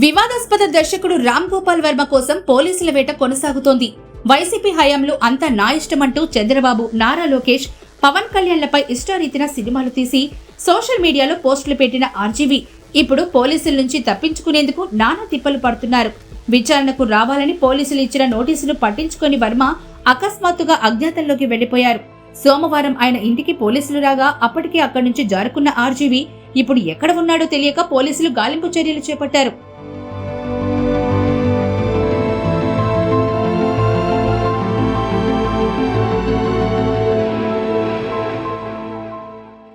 వివాదాస్పద దర్శకుడు రామ్ గోపాల్ వర్మ కోసం పోలీసుల వేట కొనసాగుతోంది. వైసీపీ హయాంలో అంతా నా ఇష్టమంటూ చంద్రబాబు, నారా లోకేష్, పవన్ కళ్యాణ్లపై ఇష్టారీతిన సినిమాలు తీసి సోషల్ మీడియాలో పోస్టులు పెట్టిన ఆర్జీవీ ఇప్పుడు పోలీసుల నుంచి తప్పించుకునేందుకు నానా తిప్పలు పడుతున్నారు. విచారణకు రావాలని పోలీసులు ఇచ్చిన నోటీసును పట్టించుకొని వర్మ అకస్మాత్తుగా అజ్ఞాతంలోకి వెళ్లిపోయారు. సోమవారం ఆయన ఇంటికి పోలీసులు రాగా అప్పటికే అక్కడి నుంచి జారుకున్న ఆర్జీవీ ఇప్పుడు ఎక్కడ ఉన్నాడో తెలియక పోలీసులు గాలింపు చర్యలు చేపట్టారు.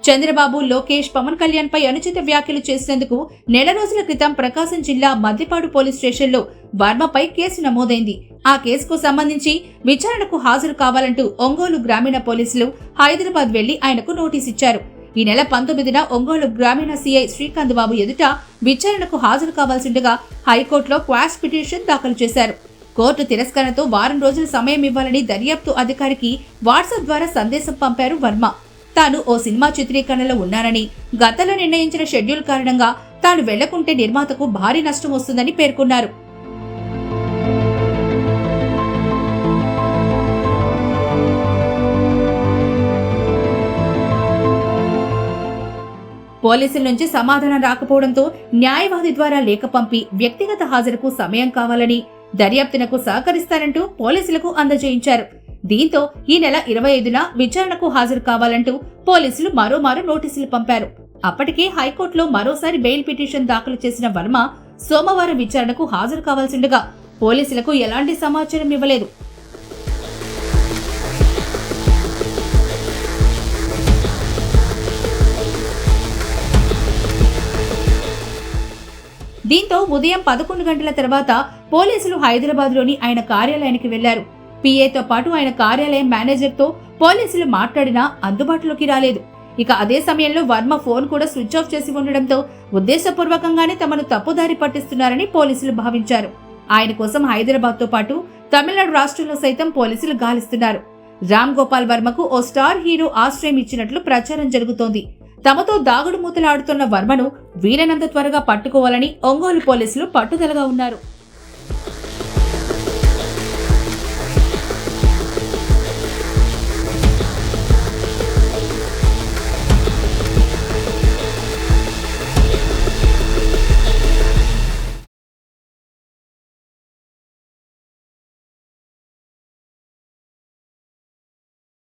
చంద్రబాబు, లోకేష్, పవన్ కళ్యాణ్ పై అనుచిత వ్యాఖ్యలు చేసినందుకు నెల రోజుల క్రితం ప్రకాశం జిల్లా మద్దిపాడు పోలీస్ స్టేషన్లో వర్మపై కేసు నమోదైంది. ఆ కేసుకు సంబంధించి విచారణకు హాజరు కావాలంటూ ఒంగోలు గ్రామీణ పోలీసులు హైదరాబాద్ వెళ్లి ఆయనకు నోటీస్ ఇచ్చారు. ఈ నెల 19న ఒంగోలు గ్రామీణ సీఐ శ్రీకాంత్ బాబు ఎదుట విచారణకు హాజరు కావాల్సిండగా హైకోర్టులో క్వాష్ పిటిషన్ దాఖలు చేశారు. కోర్టు తిరస్కరణతో వారం రోజుల సమయం ఇవ్వాలని దర్యాప్తు అధికారికి వాట్సాప్ ద్వారా సందేశం పంపారు వర్మ. తాను ఓ సినిమా చిత్రీకరణలో ఉన్నానని, గతంలో నిర్ణయించిన షెడ్యూల్ కారణంగా తాను వెళ్లకుంటే నిర్మాతకు భారీ నష్టం వస్తుందని పేర్కొన్నారు. పోలీసుల నుంచి సమాధానం రాకపోవడంతో న్యాయవాది ద్వారా లేఖ పంపి వ్యక్తిగత హాజరుకు సమయం కావాలని, దర్యాప్తునకు సహకరిస్తానంటూ పోలీసులకు అందజేయించారు. దీంతో ఈ నెల 25న విచారణకు హాజరు కావాలంటూ పోలీసులు మరోమారు నోటీసులు పంపారు. అప్పటికే హైకోర్టులో మరోసారి బెయిల్ పిటిషన్ దాఖలు చేసిన వర్మ సోమవారం విచారణకు హాజరు కావాల్సిండగా పోలీసులకు ఎలాంటి సమాచారం ఇవ్వలేదు. దీంతో ఉదయం 11 గంటల తర్వాత పోలీసులు హైదరాబాద్లోని ఆయన కార్యాలయానికి వెళ్లారు. పీఏతో పాటు ఆయన కార్యాలయం మేనేజర్తో పోలీసులు మాట్లాడినా అందుబాటులోకి రాలేదు. ఇక అదే సమయంలో వర్మ ఫోన్ కూడా స్విచ్ ఆఫ్ చేసి ఉండడంతో ఉద్దేశపూర్వకంగానే తమను తప్పుదారి పట్టిస్తున్నారని పోలీసులు భావించారు. ఆయన కోసం హైదరాబాద్తో పాటు తమిళనాడు రాష్ట్రంలో సైతం పోలీసులు గాలిస్తున్నారు. రామ్ గోపాల్ వర్మకు ఓ స్టార్ హీరో ఆశ్రయం ఇచ్చినట్లు ప్రచారం జరుగుతోంది. తమతో దాగుడు మూతలాడుతున్న వర్మను వీలైనంత త్వరగా పట్టుకోవాలని ఒంగోలు పోలీసులు పట్టుదలగా ఉన్నారు.